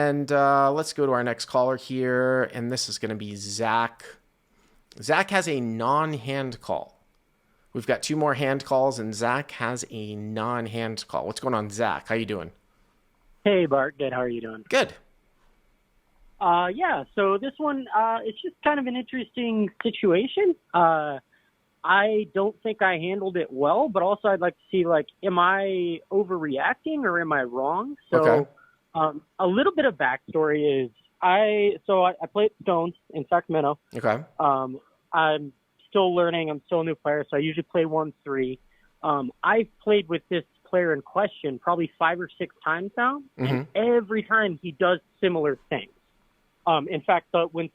And let's go to our next caller here. And this is going to be Zach. Zach has a non-hand call. We've got 2 more hand calls, and Zach has a non-hand call. What's going on, Zach? How you doing? Hey, Bart. Good. How are you doing? Good. Yeah, so this one, it's just kind of an interesting situation. I don't think I handled it well, but also I'd like to see, like, am I overreacting or am I wrong? So Okay. a little bit of backstory is I played Stones in Sacramento. Okay. I'm still learning. I'm still a new player, so I usually play 1-3. I've played with this player in question probably 5 or 6 times now, and every time he does similar things. In fact, when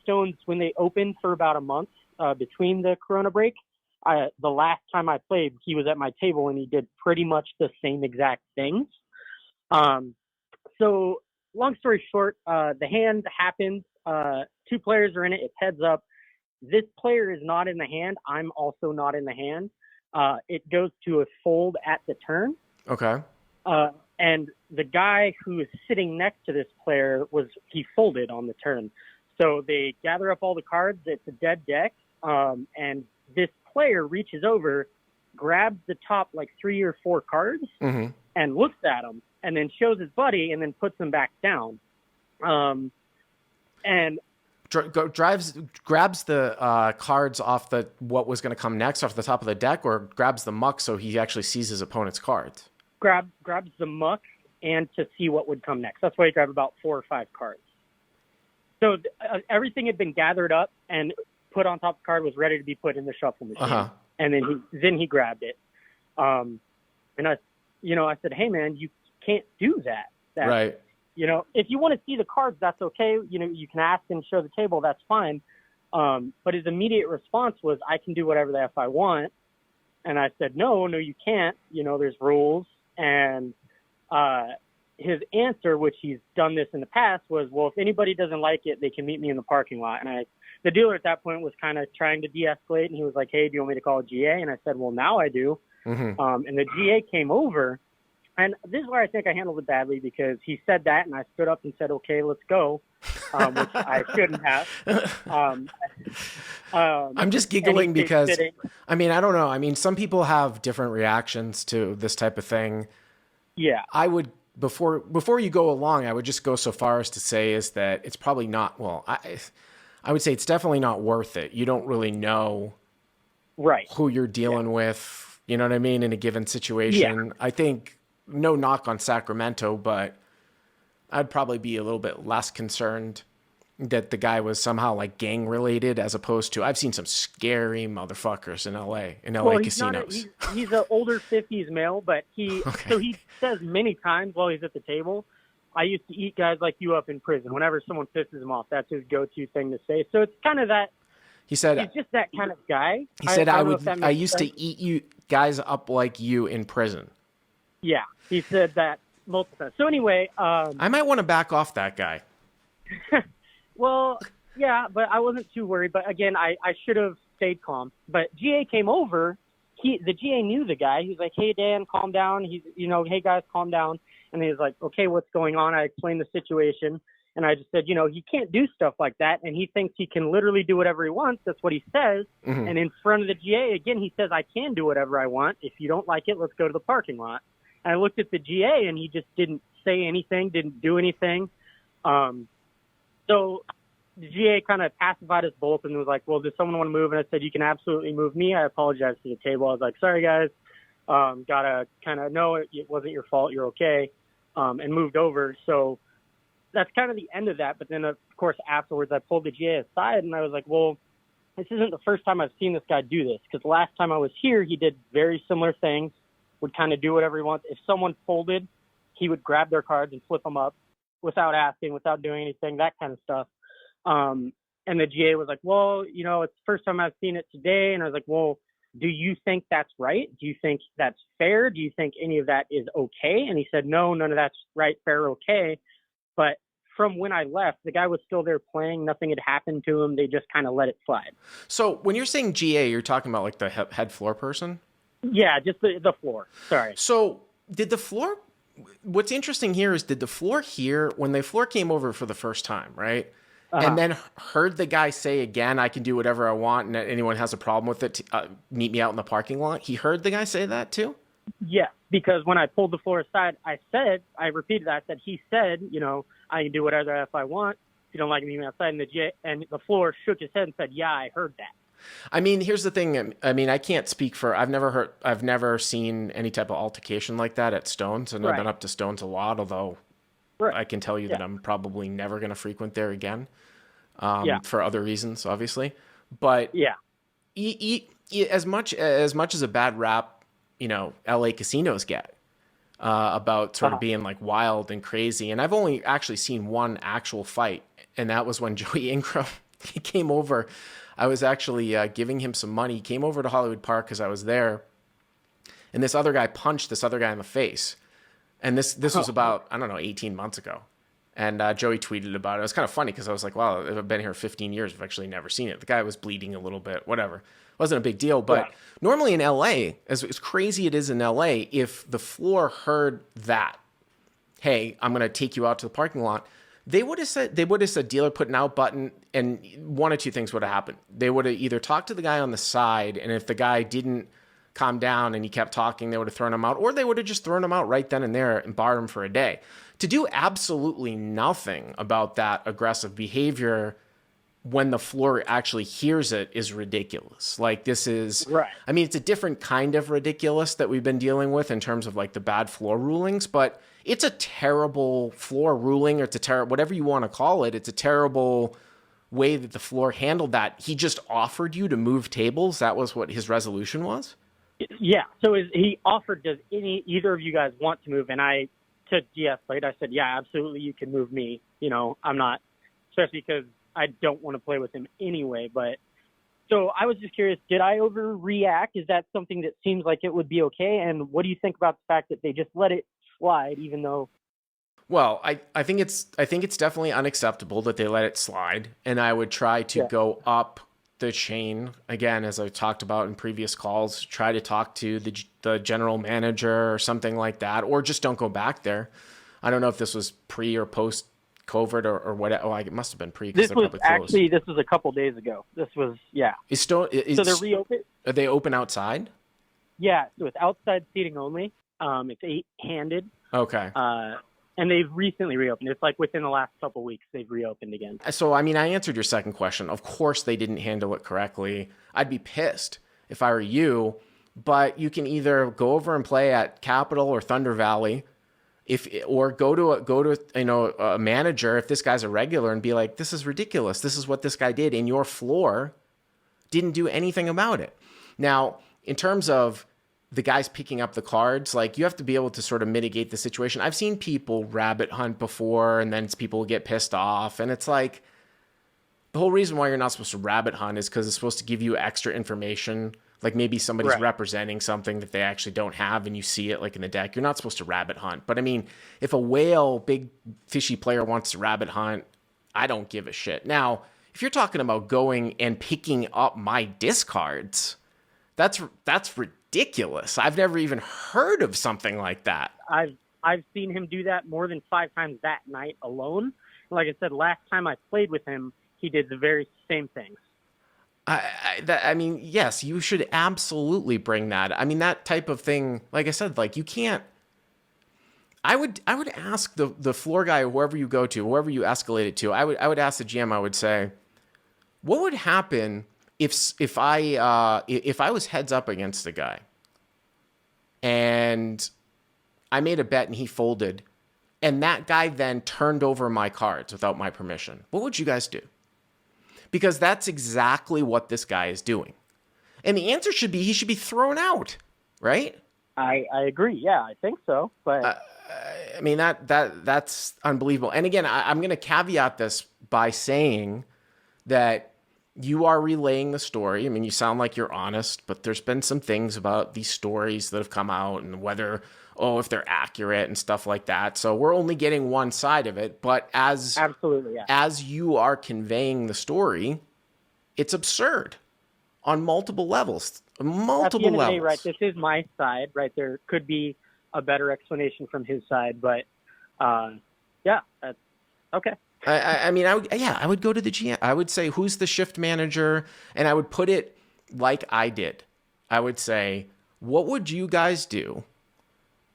they opened for about a month between the Corona break, the last time I played, he was at my table and he did pretty much the same exact things. So long story short, the hand happens. 2 players are in it. It's heads up. This player is not in the hand. I'm also not in the hand. It goes to a fold at the turn. Okay. And the guy who is sitting next to this player he folded on the turn. So they gather up all the cards. It's a dead deck. And this player reaches over, grabs the top like 3 or 4 cards and looks at them and then shows his buddy and then puts them back down. And grabs the cards off what was going to come next off the top of the deck, or grabs the muck so he actually sees his opponent's cards? Grabs the muck and to see what would come next. That's why he grabbed about 4 or 5 cards. So everything had been gathered up and put on top of the card, was ready to be put in the shuffle machine. And then he grabbed it. And I said, hey man, you can't do that. Right. If you want to see the cards, that's okay. You can ask and show the table. That's fine. But his immediate response was, I can do whatever the F I want. And I said, no, you can't. There's rules. And his answer, which he's done this in the past, was, well, if anybody doesn't like it, they can meet me in the parking lot. And the dealer at that point was kind of trying to de-escalate. And he was like, hey, do you want me to call a GA? And I said, well, now I do. And the GA came over. And this is where I think I handled it badly, because he said that, and I stood up and said, okay, let's go, which I shouldn't have. I'm just giggling because, I don't know. Some people have different reactions to this type of thing. Yeah. I would, before you go along, I would just go so far as to say is that it's probably not, I would say it's definitely not worth it. You don't really know who you're dealing with, you know what I mean, in a given situation. I think, no knock on Sacramento, but I'd probably be a little bit less concerned that the guy was somehow like gang related, as opposed to, I've seen some scary motherfuckers in LA casinos. He's an older 50s male, but so he says many times while he's at the table, I used to eat guys like you up in prison. Whenever someone pisses him off, that's his go-to thing to say. So it's kind of that. He said he's just that kind of guy. He said I used to eat you guys up like you in prison. Yeah, he said that multiple times. So anyway, I might want to back off that guy. Well, yeah, but I wasn't too worried. But again, I should have stayed calm. But GA came over. The GA knew the guy. He's like, hey, Dan, calm down. He's, hey, guys, calm down. And he was like, okay, what's going on? I explained the situation. And I just said, he can't do stuff like that. And he thinks he can literally do whatever he wants. That's what he says. And in front of the GA, again, he says, I can do whatever I want. If you don't like it, let's go to the parking lot. And I looked at the GA, and he just didn't say anything, didn't do anything. So the GA kind of pacified us both and was like, well, does someone want to move? And I said, you can absolutely move me. I apologized to the table. I was like, sorry, guys. Gotta kind of know it wasn't your fault. You're okay. And moved over. So that's kind of the end of that. But then, of course, afterwards, I pulled the GA aside, and I was like, well, this isn't the first time I've seen this guy do this, because the last time I was here, he did very similar things. Would kind of do whatever he wants. If someone folded, he would grab their cards and flip them up without asking, without doing anything, that kind of stuff. And the GA was like, well, it's the first time I've seen it today. And I was like, well, do you think that's right? Do you think that's fair? Do you think any of that is okay? And he said, no, none of that's right, fair, okay. But from when I left, the guy was still there playing. Nothing had happened to him. They just kind of let it slide. So when you're saying GA, you're talking about like the head floor person? Yeah, just the floor. Sorry. So did the floor what's interesting here is, did the floor hear when the floor came over for the first time, right? And then heard the guy say again, I can do whatever I want, and anyone has a problem with it, meet me out in the parking lot. He heard the guy say that too? Yeah, because when I pulled the floor aside, I repeated that. I said, he said, I can do whatever if I want. If you don't like me, meet me outside. And the floor shook his head and said, yeah, I heard that. I mean, here's the thing. I mean, I can't speak for, I've never seen any type of altercation like that at Stones, and I've been up to Stones a lot, although I can tell you that I'm probably never going to frequent there again, for other reasons, obviously. But as much as a bad rap, LA casinos get, about sort of being like wild and crazy. And I've only actually seen one actual fight, and that was when Joey Ingram, he came over. I was actually giving him some money. He came over to Hollywood Park because I was there, and this other guy punched this other guy in the face. And this was about, I don't know, 18 months ago. And Joey tweeted about it. It was kind of funny because I was like, wow, I've been here 15 years. I've actually never seen it. The guy was bleeding a little bit, whatever. It wasn't a big deal. But normally in LA, as crazy it is in LA, if the floor heard that, hey, I'm going to take you out to the parking lot, they would have said dealer put an out button, and one or two things would have happened. They would have either talked to the guy on the side, and if the guy didn't calm down and he kept talking, they would have thrown him out, or they would have just thrown him out right then and there and barred him for a day. To do absolutely nothing about that aggressive behavior when the floor actually hears it is ridiculous. Like, this is, I mean, it's a different kind of ridiculous that we've been dealing with in terms of like the bad floor rulings, but it's a terrible floor ruling, or it's a terrible, whatever you want to call it. It's a terrible way that the floor handled that. He just offered you to move tables. That was what his resolution was. Yeah. So he offered, does either of you guys want to move? And I, to de-escalate, I said, yeah, absolutely, you can move me. I'm not, especially because I don't want to play with him anyway. But so I was just curious, did I overreact? Is that something that seems like it would be okay? And what do you think about the fact that they just let it slide, even though? Well, I think it's definitely unacceptable that they let it slide. And I would try to go up the chain again, as I talked about in previous calls, try to talk to the general manager or something like that, or just don't go back there. I don't know if this was pre or post COVID or what. Oh, it must have been pre. This was actually, this was a couple days ago. This was, so they're reopened. Are they open outside? Yeah. So it's outside seating only. It's 8-handed. Okay. And they've recently reopened. It's like within the last couple of weeks, they've reopened again. So, I mean, I answered your second question. Of course, they didn't handle it correctly. I'd be pissed if I were you, but you can either go over and play at Capitol or Thunder Valley, or go to a manager, if this guy's a regular, and be like, this is ridiculous. This is what this guy did, and your floor didn't do anything about it. Now, in terms of the guys picking up the cards, like, you have to be able to sort of mitigate the situation. I've seen people rabbit hunt before, and then people get pissed off. And it's like, the whole reason why you're not supposed to rabbit hunt is because it's supposed to give you extra information. Like, maybe somebody's representing something that they actually don't have, and you see it like in the deck. You're not supposed to rabbit hunt. But I mean, if a whale, big fishy player wants to rabbit hunt, I don't give a shit. Now, if you're talking about going and picking up my discards, that's ridiculous. I've never even heard of something like that. I've seen him do that more than 5 times that night alone. Like I said, last time I played with him, he did the very same things. I mean, yes, you should absolutely bring that. I mean, that type of thing, like I said, like, you can't. I would ask the floor guy, whoever you go to, whoever you escalate it to. I would ask the GM. I would say, what would happen if I was heads up against the guy and I made a bet and he folded, and that guy then turned over my cards without my permission? What would you guys do? Because that's exactly what this guy is doing. And the answer should be, he should be thrown out, right? I agree. Yeah, I think so. But I mean, that's unbelievable. And again, I'm going to caveat this by saying that you are relaying the story. I mean, you sound like you're honest, but there's been some things about these stories that have come out, and whether, if they're accurate and stuff like that. So we're only getting one side of it. But absolutely, yeah. As you are conveying the story, it's absurd on multiple levels. At the end of the day, right, this is my side, right? There could be a better explanation from his side. But yeah, that's okay. I mean, I would go to the GM. I would say, who's the shift manager? And I would put it like I did. I would say, what would you guys do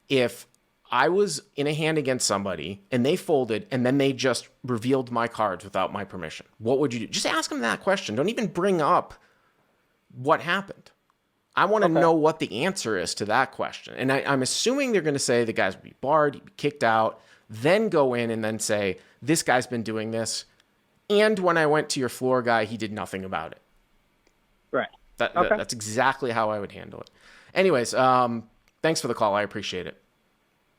if I was in a hand against somebody and they folded and then they just revealed my cards without my permission? What would you do? Just ask them that question. Don't even bring up what happened. I want to know what the answer is to that question. And I'm assuming they're going to say the guys would be barred, he'd be kicked out, then go in and then say, this guy's been doing this. And when I went to your floor guy, he did nothing about it. Right. That's exactly how I would handle it. Anyways, thanks for the call. I appreciate it.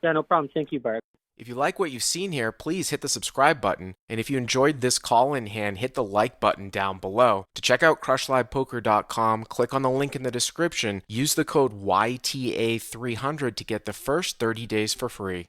Yeah, no problem. Thank you, Bart. If you like what you've seen here, please hit the subscribe button. And if you enjoyed this call in hand, hit the like button down below. To check out crushlivepoker.com, click on the link in the description. Use the code YTA300 to get the first 30 days for free.